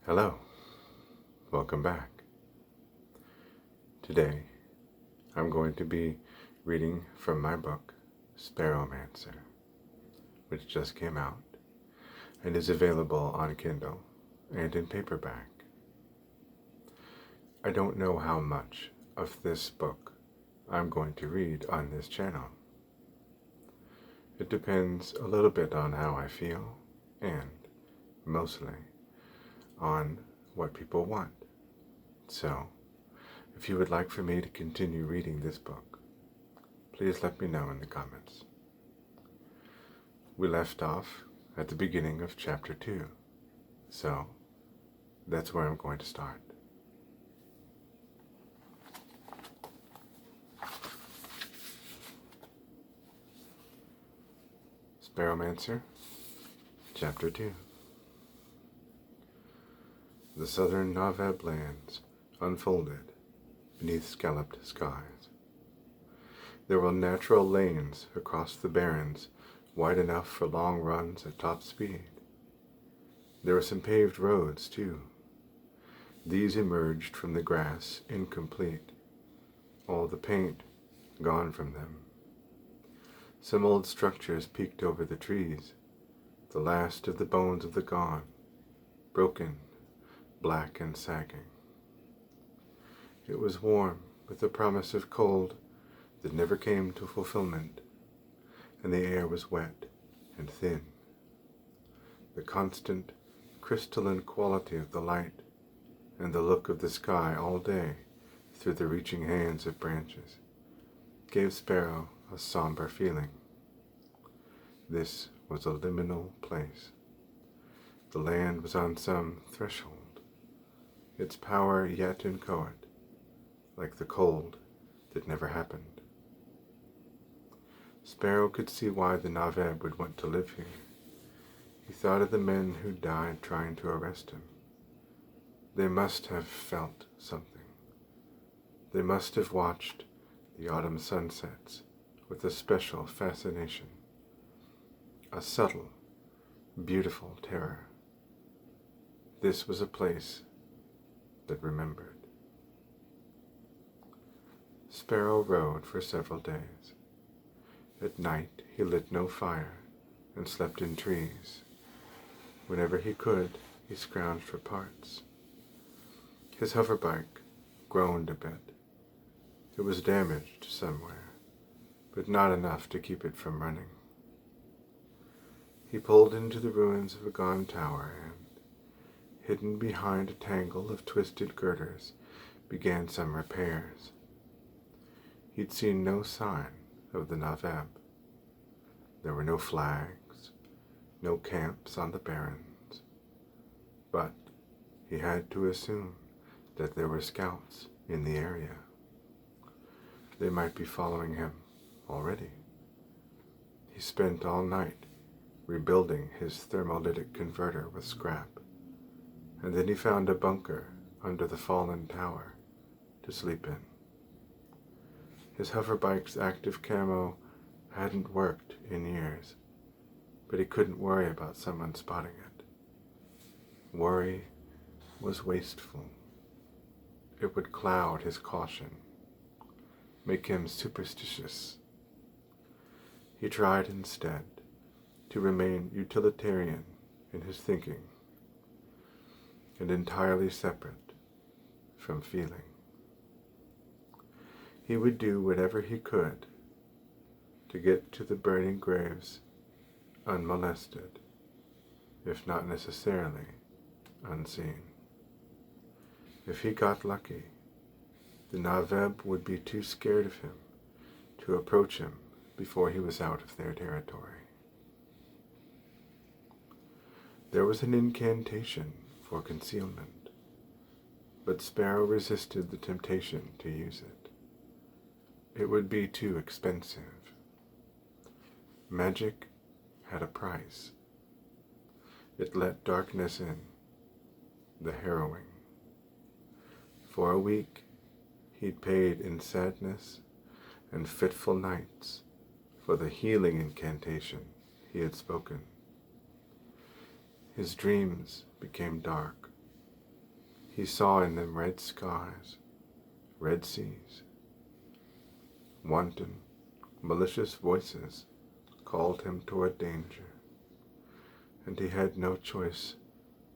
Hello, welcome back. Today, I'm going to be reading from my book, Sparrowmancer, which just came out and is available on Kindle and in paperback. I don't know how much of this book I'm going to read on this channel. It depends a little bit on how I feel and, mostly, on what people want. So, if you would like for me to continue reading this book, please let me know in the comments. We left off at the beginning of chapter 2, so that's where I'm going to start. Sparrowmancer, chapter 2. The southern Naveb lands unfolded beneath scalloped skies. There were natural lanes across the barrens wide enough for long runs at top speed. There were some paved roads, too. These emerged from the grass incomplete, all the paint gone from them. Some old structures peeked over the trees, the last of the bones of the gone, broken, black and sagging. It was warm, with the promise of cold that never came to fulfillment, and the air was wet and thin. The constant, crystalline quality of the light and the look of the sky all day through the reaching hands of branches gave Sparrow a somber feeling. This was a liminal place. The land was on some threshold, its power yet inchoate, like the cold that never happened. Sparrow could see why the Naveb would want to live here. He thought of the men who died trying to arrest him. They must have felt something. They must have watched the autumn sunsets with a special fascination, a subtle, beautiful terror. This was a place that remembered. Sparrow rode for several days. At night he lit no fire and slept in trees. Whenever he could, he scrounged for parts. His hoverbike groaned a bit. It was damaged somewhere, but not enough to keep it from running. He pulled into the ruins of a gone tower and, hidden behind a tangle of twisted girders, began some repairs. He'd seen no sign of the Naveb. There were no flags, no camps on the barrens, but he had to assume that there were scouts in the area. They might be following him already. He spent all night rebuilding his thermolytic converter with scrap, and then he found a bunker under the fallen tower to sleep in. His hoverbike's active camo hadn't worked in years, but he couldn't worry about someone spotting it. Worry was wasteful. It would cloud his caution, make him superstitious. He tried instead to remain utilitarian in his thinking and entirely separate from feeling. He would do whatever he could to get to the burning graves unmolested, if not necessarily unseen. If he got lucky, the Naveb would be too scared of him to approach him before he was out of their territory. There was an incantation for concealment, but Sparrow resisted the temptation to use it. It would be too expensive. Magic had a price. It let darkness in, the harrowing. For a week, he'd paid in sadness and fitful nights for the healing incantation he had spoken. His dreams became dark, He saw in them red skies, red seas. Wanton, malicious voices called him toward danger, and he had no choice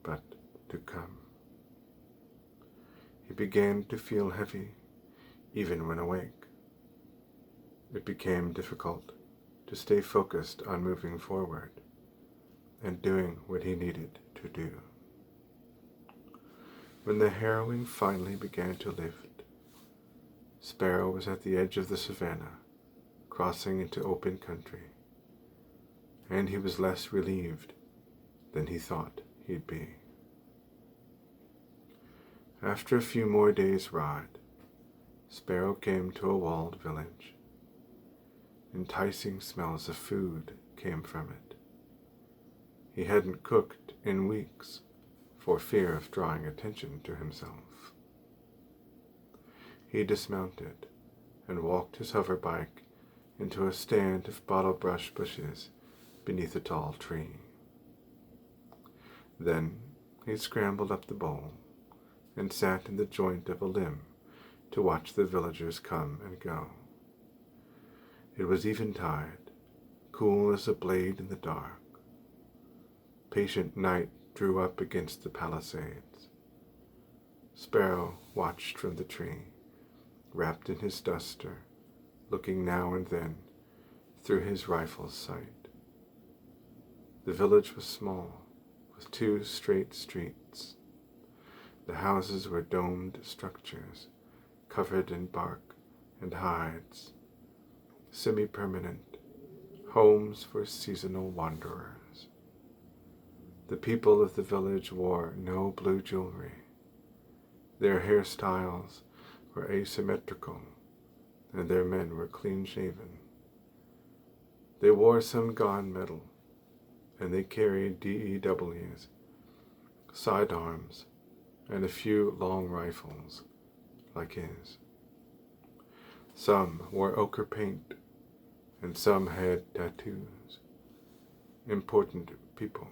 but to come. He began to feel heavy, even when awake. It became difficult to stay focused on moving forward and doing what he needed to do. When the harrowing finally began to lift, Sparrow was at the edge of the savannah, crossing into open country, and he was less relieved than he thought he'd be. After a few more days' ride, Sparrow came to a walled village. Enticing smells of food came from it. He hadn't cooked in weeks for fear of drawing attention to himself. He dismounted and walked his hover bike into a stand of bottlebrush bushes beneath a tall tree. Then he scrambled up the bowl and sat in the joint of a limb to watch the villagers come and go. It was eventide, cool as a blade in the dark. Patient night drew up against the palisades. Sparrow watched from the tree, wrapped in his duster, looking now and then through his rifle's sight. The village was small, with 2 straight streets. The houses were domed structures, covered in bark and hides, semi-permanent, homes for seasonal wanderers. The people of the village wore no blue jewelry. Their hairstyles were asymmetrical, and their men were clean-shaven. They wore some gunmetal, and they carried DEWs, sidearms, and a few long rifles, like his. Some wore ochre paint, and some had tattoos. Important people.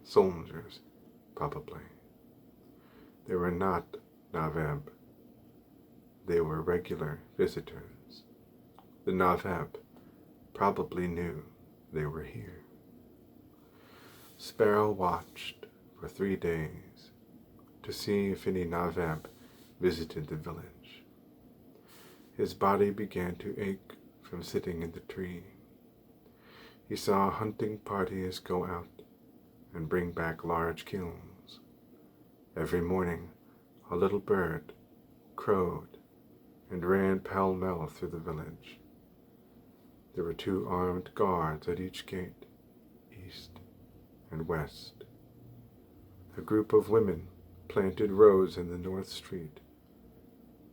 Soldiers, probably. They were not Nawab. They were regular visitors. The Nawab probably knew they were here. Sparrow watched for 3 days to see if any Nawab visited the village. His body began to ache from sitting in the tree. He saw hunting parties go out and bring back large kills. Every morning, a little bird crowed and ran pell-mell through the village. There were 2 armed guards at each gate, east and west. A group of women planted rows in the north street.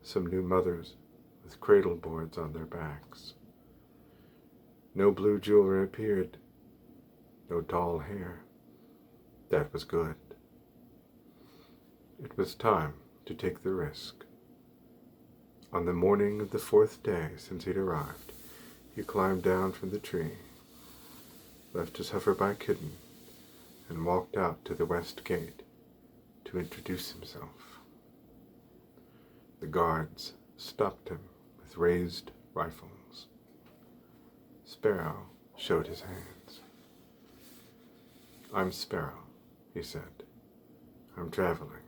Some new mothers with cradle boards on their backs. No blue jewelry appeared, no tall hair. That was good. It was time to take the risk. On the morning of the 4th day since he'd arrived, he climbed down from the tree, left his hover bike hidden, and walked out to the west gate to introduce himself. The guards stopped him with raised rifles. Sparrow showed his hands. "I'm Sparrow," he said. "I'm traveling."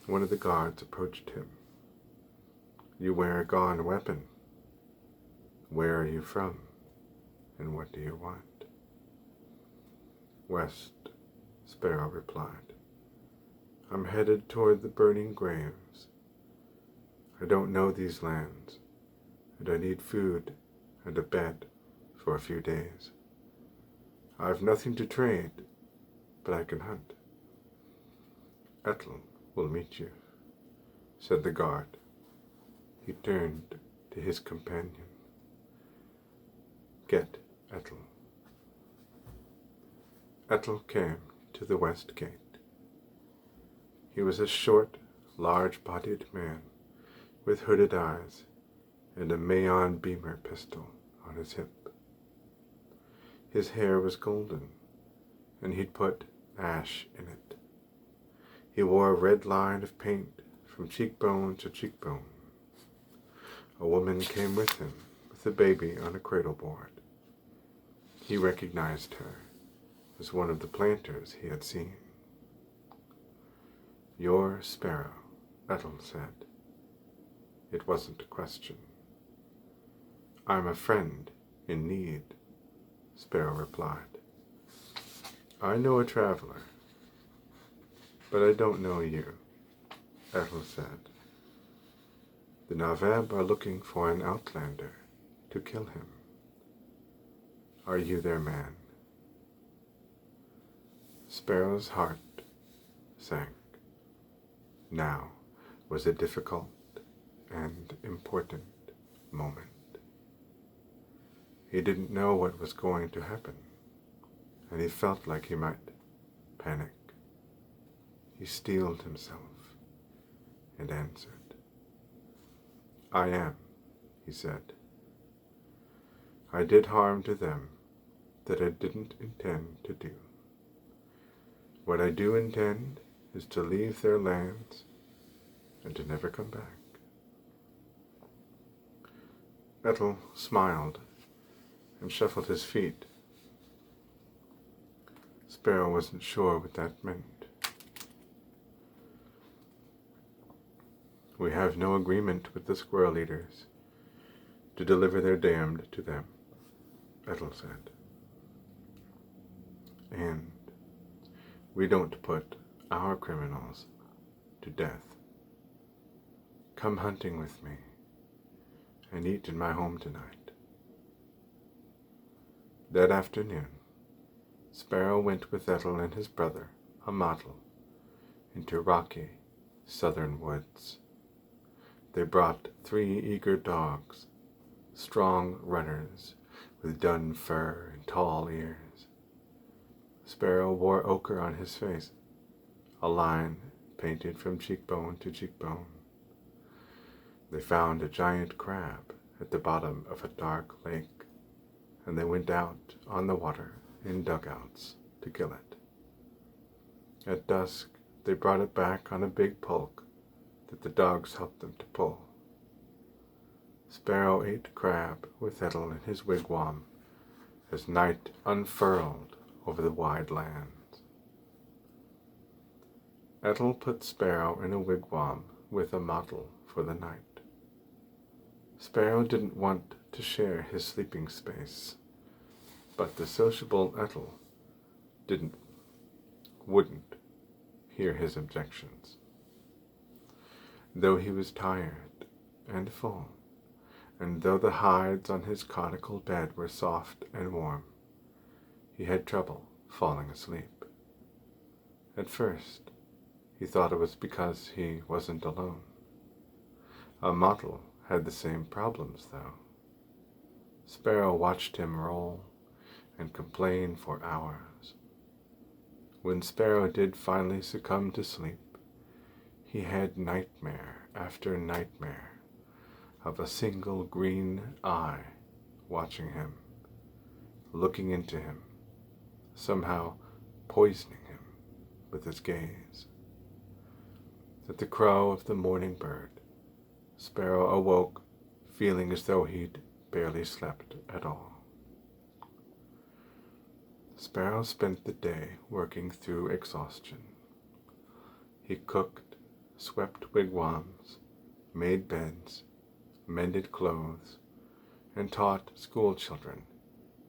One of the guards approached him. "You wear a gone weapon. Where are you from, and what do you want?" "West," Sparrow replied. "I'm headed toward the burning graves. I don't know these lands, and I need food and a bed for a few days. I've nothing to trade, but I can hunt." "Ethel will meet you," said the guard. He turned to his companion. "Get Ethel." Ethel came to the west gate. He was a short, large-bodied man with hooded eyes and a Mayon Beamer pistol on his hip. His hair was golden, and he'd put ash in it. He wore a red line of paint from cheekbone to cheekbone. A woman came with him, with a baby on a cradle board. He recognized her as one of the planters he had seen. "You're Sparrow," Ethel said. It wasn't a question. "I'm a friend in need," Sparrow replied. "I know a traveler, but I don't know you," Ethel said. "The Naveb are looking for an outlander to kill him. Are you their man?" Sparrow's heart sank. Now was a difficult and important moment. He didn't know what was going to happen, and he felt like he might panic. He steeled himself and answered. "I am," he said. "I did harm to them that I didn't intend to do. What I do intend is to leave their lands and to never come back." Ethel smiled and shuffled his feet. Sparrow wasn't sure what that meant. "We have no agreement with the squirrel eaters to deliver their damned to them," Ethel said. "And we don't put our criminals to death. Come hunting with me and eat in my home tonight." That afternoon, Sparrow went with Ethel and his brother, Amatal, into rocky southern woods. They brought 3 eager dogs, strong runners with dun fur and tall ears. Sparrow wore ochre on his face, a line painted from cheekbone to cheekbone. They found a giant crab at the bottom of a dark lake, and they went out on the water in dugouts to kill it. At dusk, they brought it back on a big pulk that the dogs helped them to pull. Sparrow ate crab with Ethel in his wigwam as night unfurled over the wide lands. Ethel put Sparrow in a wigwam with Amatal for the night. Sparrow didn't want to share his sleeping space, but the sociable Ethel wouldn't hear his objections. Though he was tired and full, and though the hides on his conical bed were soft and warm, he had trouble falling asleep. At first, he thought it was because he wasn't alone. Amatal had the same problems, though. Sparrow watched him roll and complain for hours. When Sparrow did finally succumb to sleep, he had nightmare after nightmare of a single green eye watching him, looking into him, somehow poisoning him with its gaze. At the crow of the morning bird, Sparrow awoke feeling as though he'd barely slept at all. Sparrow spent the day working through exhaustion. He cooked, swept wigwams, made beds, mended clothes, and taught school children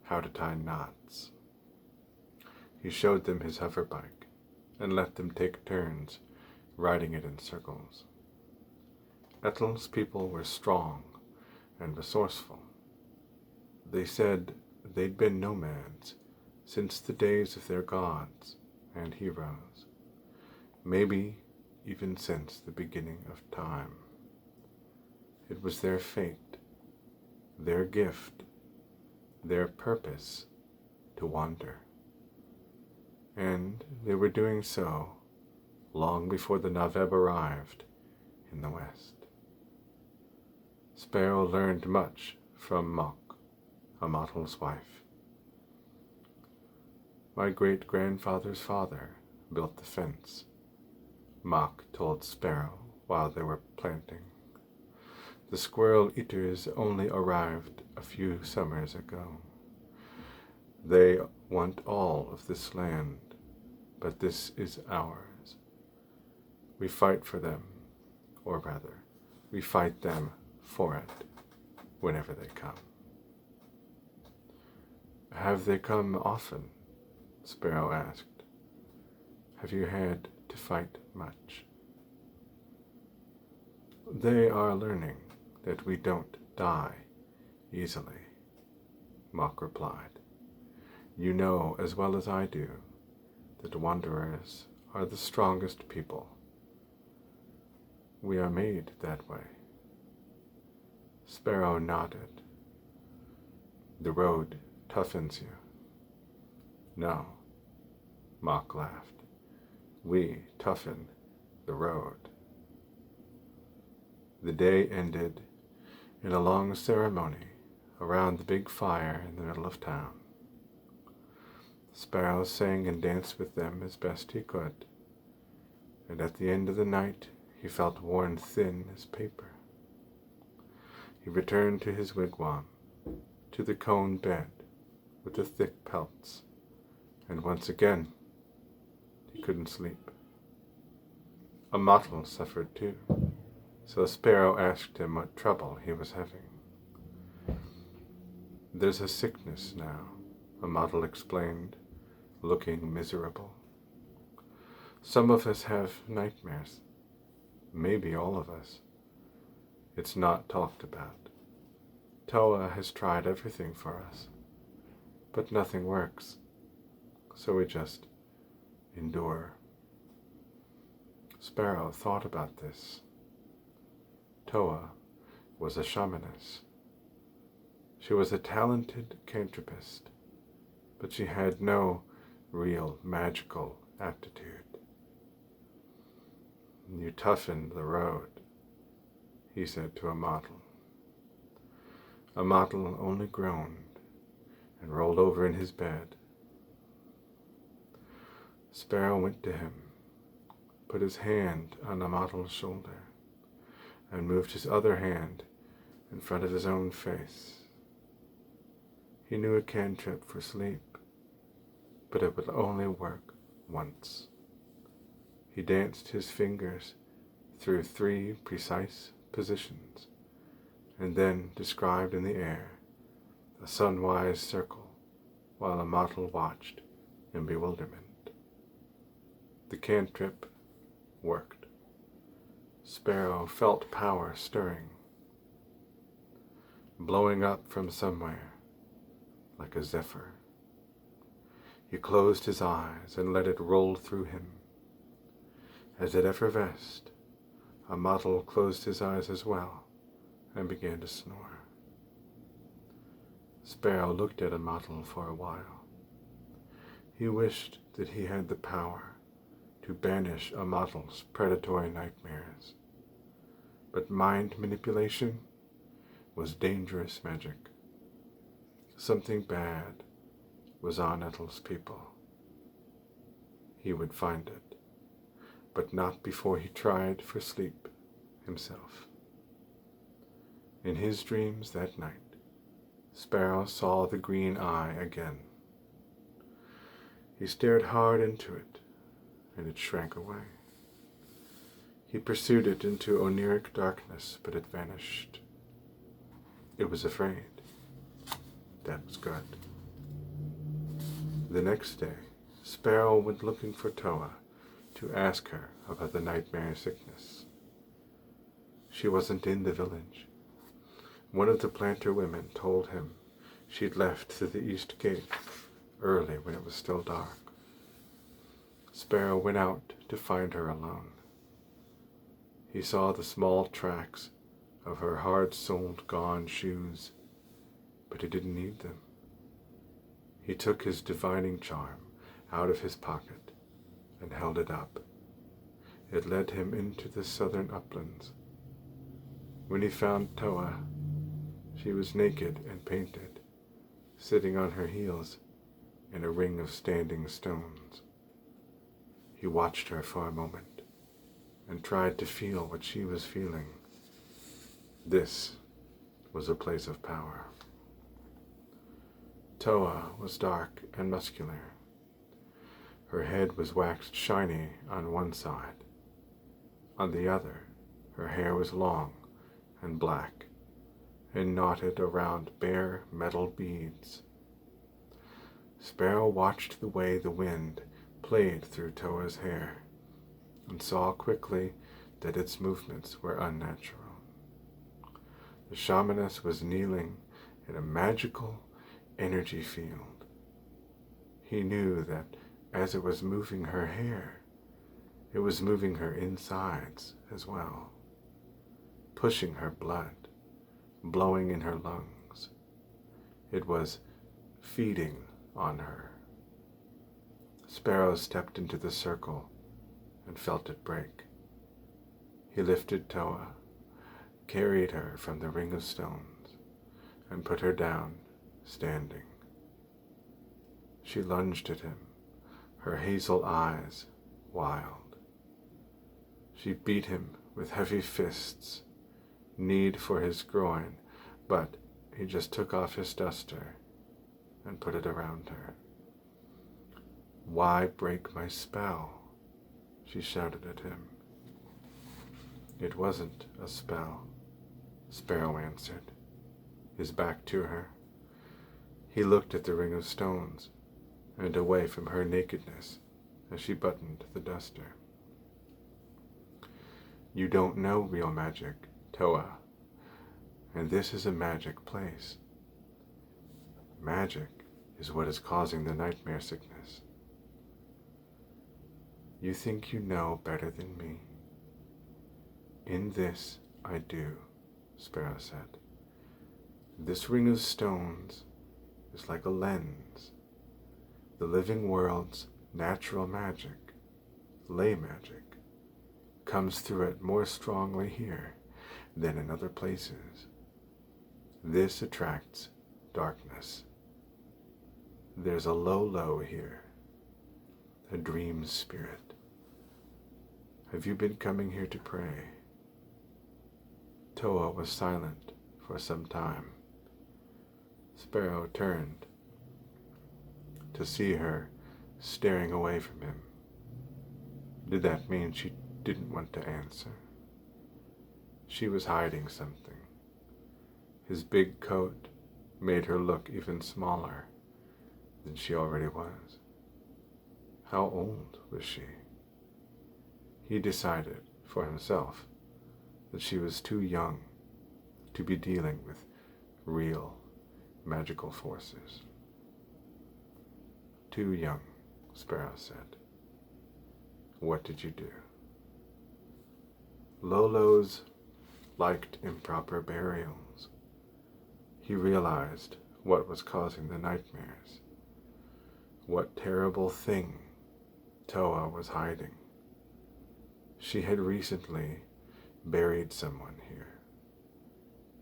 how to tie knots. He showed them his hover bike and let them take turns riding it in circles. Ethel's people were strong and resourceful. They said they'd been nomads since the days of their gods and heroes, maybe even since the beginning of time. It was their fate, their gift, their purpose to wander. And they were doing so long before the Naveb arrived in the west. Sparrow learned much from Mok, Amatal's wife. My great-grandfather's father built the fence, Mock told Sparrow while they were planting. The squirrel eaters only arrived a few summers ago. They want all of this land, but this is ours. We fight for them, or rather, we fight them for it whenever they come. Have they come often? Sparrow asked. Have you had to fight much? They are learning that we don't die easily, Mock replied. You know as well as I do that wanderers are the strongest people. We are made that way. Sparrow nodded. The road toughens you. No, Mock laughed. We toughen the road. The day ended in a long ceremony around the big fire in the middle of town. Sparrow sang and danced with them as best he could, and at the end of the night he felt worn thin as paper. He returned to his wigwam, to the cone bed with the thick pelts, and once again he couldn't sleep. A mottle suffered too, so Sparrow asked him what trouble he was having. There's a sickness now, a mottle explained, looking miserable. Some of us have nightmares, maybe all of us. It's not talked about. Toa has tried everything for us, but nothing works, so we just endure. Sparrow thought about this. Toa was a shamaness. She was a talented cantripist, but she had no real magical aptitude. You toughened the road, he said to a mottle. A mottle only groaned and rolled over in his bed. Sparrow went to him, put his hand on the mottle's shoulder, and moved his other hand in front of his own face. He knew a cantrip for sleep, but it would only work once. He danced his fingers through 3 precise positions, and then described in the air a sunwise circle while a mottle watched in bewilderment. The cantrip worked. Sparrow felt power stirring, blowing up from somewhere like a zephyr. He closed his eyes and let it roll through him. As it effervesced, a mottle closed his eyes as well and began to snore. Sparrow looked at a mottle for a while. He wished that he had the power to banish a mottle's predatory nightmares, but mind manipulation was dangerous magic. Something bad was on Ethel's people. He would find it, but not before he tried for sleep himself. In his dreams that night, Sparrow saw the green eye again. He stared hard into it, and it shrank away. He pursued it into oniric darkness, but it vanished. It was afraid. That was good. The next day, Sparrow went looking for Toa to ask her about the nightmare sickness. She wasn't in the village. One of the planter women told him she'd left through the east gate early when it was still dark. Sparrow went out to find her alone. He saw the small tracks of her hard-soled gone shoes, but he didn't need them. He took his divining charm out of his pocket and held it up. It led him into the southern uplands. When he found Toa, she was naked and painted, sitting on her heels in a ring of standing stones. He watched her for a moment and tried to feel what she was feeling. This was a place of power. Toa was dark and muscular. Her head was waxed shiny on one side. On the other, her hair was long and black and knotted around bare metal beads. Sparrow watched the way the wind played through Toa's hair and saw quickly that its movements were unnatural. The shamaness was kneeling in a magical energy field. He knew that as it was moving her hair, it was moving her insides as well, pushing her blood, blowing in her lungs. It was feeding on her. Sparrow stepped into the circle and felt it break. He lifted Toa, carried her from the ring of stones, and put her down, standing. She lunged at him, her hazel eyes wild. She beat him with heavy fists, kneed for his groin, but he just took off his duster and put it around her. "Why break my spell?" she shouted at him. "It wasn't a spell," Sparrow answered, his back to her. He looked at the ring of stones and away from her nakedness as she buttoned the duster. "You don't know real magic, Toa, and this is a magic place. Magic is what is causing the nightmare sickness. You think you know better than me. In this I do," Sparrow said. "This ring of stones is like a lens. The living world's natural magic, ley magic, comes through it more strongly here than in other places. This attracts darkness. There's a low here, a dream spirit. Have you been coming here to pray?" Toa was silent for some time. Sparrow turned to see her staring away from him. Did that mean she didn't want to answer? She was hiding something. His big coat made her look even smaller than she already was. How old was she? He decided for himself that she was too young to be dealing with real magical forces. "Too young," Sparrow said. "What did you do?" Lolos liked improper burials. He realized what was causing the nightmares. What terrible thing Toa was hiding. She had recently buried someone here.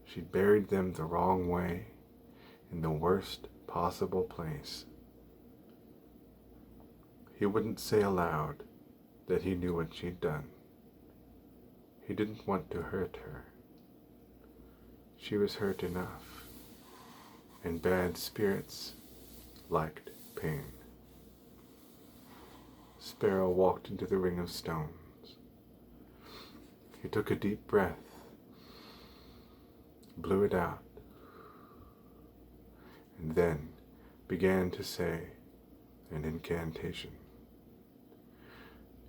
She'd buried them the wrong way, in the worst possible place. He wouldn't say aloud that he knew what she'd done. He didn't want to hurt her. She was hurt enough, and bad spirits liked pain. Sparrow walked into the ring of stones. He took a deep breath, blew it out, and then began to say an incantation.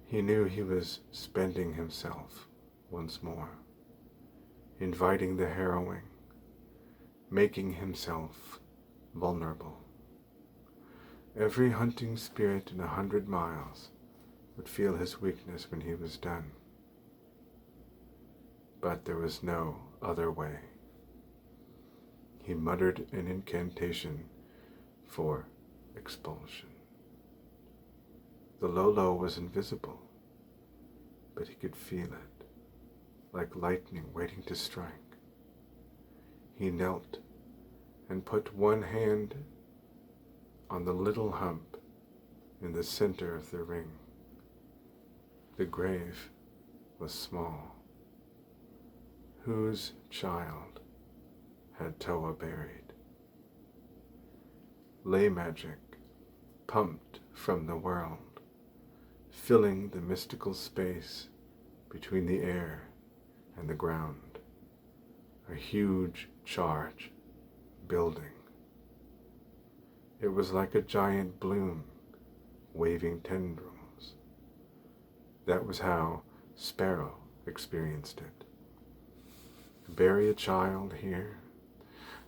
He knew he was spending himself once more, inviting the harrowing, making himself vulnerable. Every hunting spirit in 100 miles would feel his weakness when he was done. But there was no other way. He muttered an incantation for expulsion. The Lolo was invisible, but he could feel it, like lightning waiting to strike. He knelt and put one hand on the little hump in the center of the ring. The grave was small. Whose child had Toa buried? Lay magic pumped from the world, filling the mystical space between the air and the ground, a huge charge building. It was like a giant bloom waving tendrils. That was how Sparrow experienced it. Bury a child here,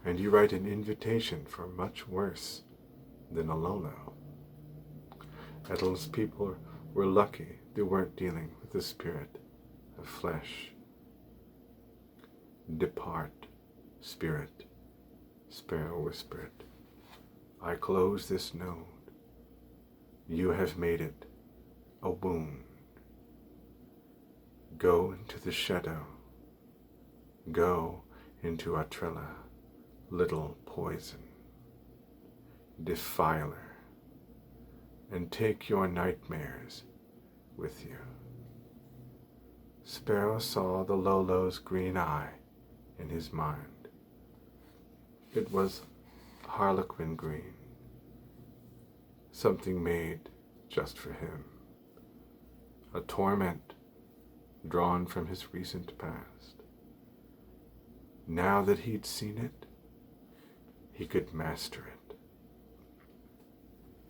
and you write an invitation for much worse than a Lolo. Ethel's people were lucky they weren't dealing with the spirit of flesh. Depart, spirit, Sparrow whispered. I close this node. You have made it a wound. Go into the shadow. Go into Atrella, little poison, defiler, and take your nightmares with you. Sparrow saw the Lolo's green eye in his mind. It was harlequin green, something made just for him, a torment drawn from his recent past. Now that he'd seen it, he could master it.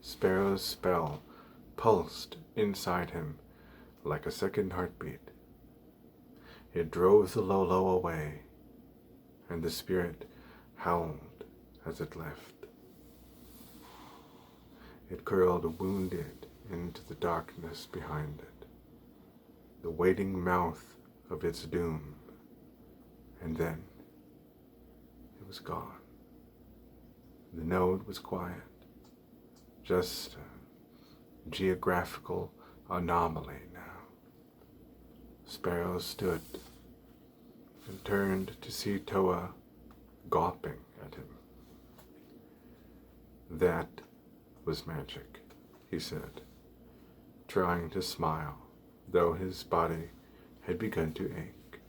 Sparrow's spell pulsed inside him like a second heartbeat. It drove the Lolo away, and the spirit howled as it left. It curled wounded into the darkness behind it, the waiting mouth of its doom, and then it was gone. The node was quiet, just a geographical anomaly now. Sparrow stood and turned to see Toa gawping at him. That was magic, he said, trying to smile, though his body had begun to ache.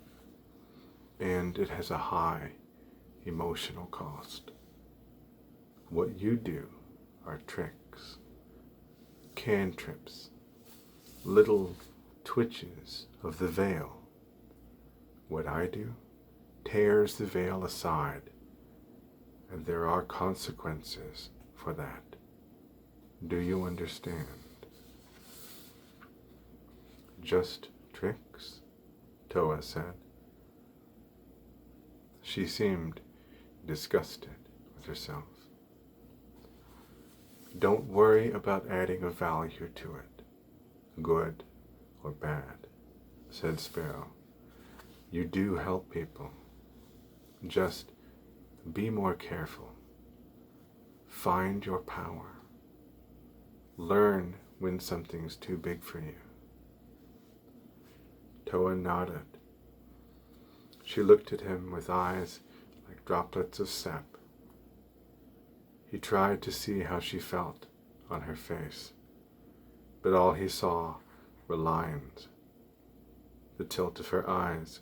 And it has a high emotional cost. What you do are tricks, cantrips, little twitches of the veil. What I do tears the veil aside, and there are consequences for that. Do you understand? Just tricks? Toa said. She seemed disgusted with herself. Don't worry about adding a value to it, good or bad, said Sparrow. You do help people. Just be more careful. Find your power. Learn when something's too big for you. Toa nodded. She looked at him with eyes like droplets of sap. He tried to see how she felt on her face, but all he saw were lines, the tilt of her eyes,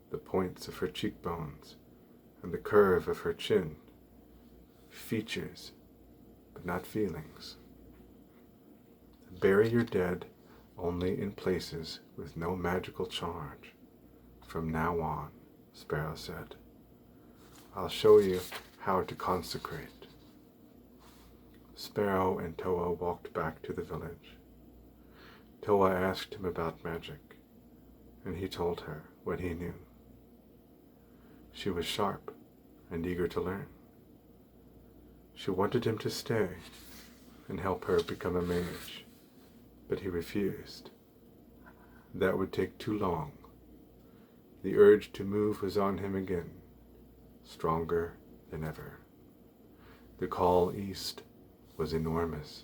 the points of her cheekbones, and the curve of her chin. Features, but not feelings. Bury your dead only in places with no magical charge. From now on, Sparrow said. I'll show you how to consecrate. Sparrow and Toa walked back to the village. Toa asked him about magic, and he told her what he knew. She was sharp and eager to learn. She wanted him to stay and help her become a mage, but he refused. That would take too long. The urge to move was on him again, stronger than ever. The call east was enormous.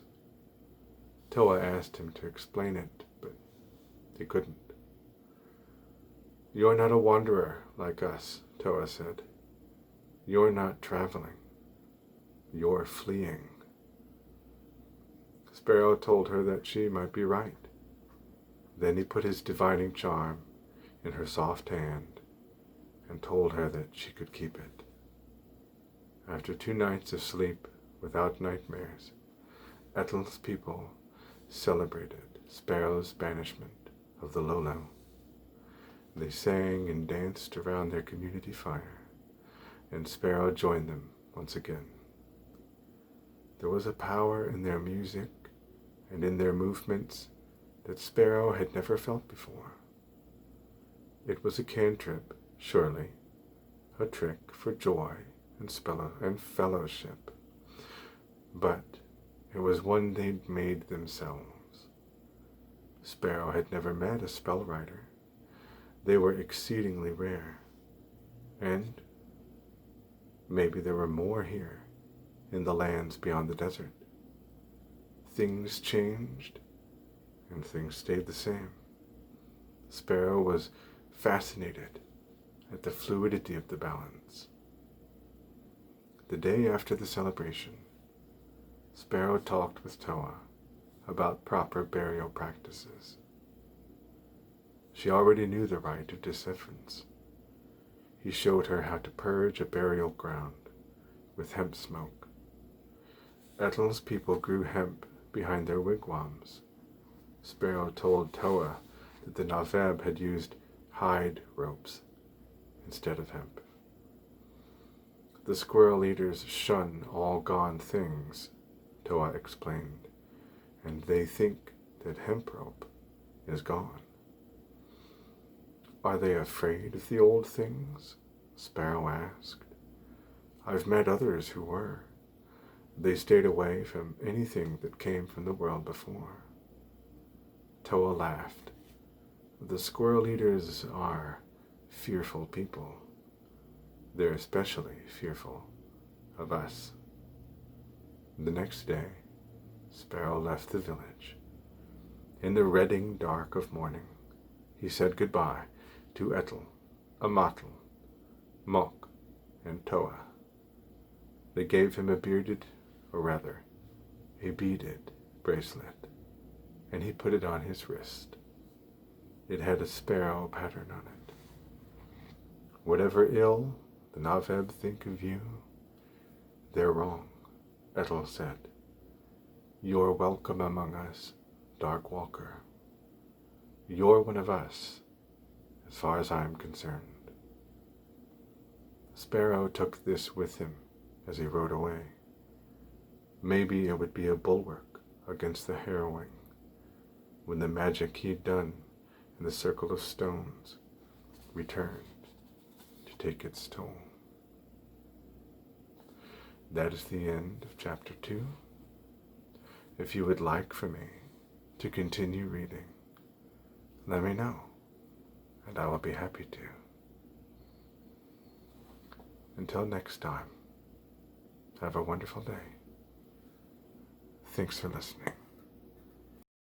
Toa asked him to explain it, but he couldn't. You're not a wanderer like us, Toa said. You're not traveling. You're fleeing. Sparrow told her that she might be right. Then he put his divining charm in her soft hand and told her that she could keep it. After 2 nights of sleep without nightmares, Ethel's people celebrated Sparrow's banishment of the Lolo. They sang and danced around their community fire, and Sparrow joined them once again. There was a power in their music and in their movements that Sparrow had never felt before. It was a cantrip, surely, a trick for joy and fellowship, but it was one they'd made themselves. Sparrow had never met a spell writer. They were exceedingly rare, and maybe there were more here in the lands beyond the desert. Things changed, and things stayed the same. Sparrow was fascinated at the fluidity of the balance. The day after the celebration, Sparrow talked with Toa about proper burial practices. She already knew the rite of disseverance. He showed her how to purge a burial ground with hemp smoke. Ethel's people grew hemp behind their wigwams. Sparrow told Toa that the Naveb had used hide ropes instead of hemp. The squirrel eaters shun all gone things, Toa explained, and they think that hemp rope is gone. Are they afraid of the old things? Sparrow asked. I've met others who were. They stayed away from anything that came from the world before. Toa laughed. The squirrel eaters are fearful people. They're especially fearful of us. The next day, Sparrow left the village. In the redding dark of morning, he said goodbye to Ethel, Amatl, Mok, and Toa. They gave him a beaded bracelet, and he put it on his wrist. It had a sparrow pattern on it. Whatever ill the Naveb think of you, they're wrong, Ethel said. You're welcome among us, Dark Walker. You're one of us, as far as I'm concerned. Sparrow took this with him as he rode away. Maybe it would be a bulwark against the harrowing, when the magic he'd done in the circle of stones returned to take its toll. That is the end of chapter 2. If you would like for me to continue reading, let me know, and I will be happy to. Until next time, have a wonderful day. Thanks for listening.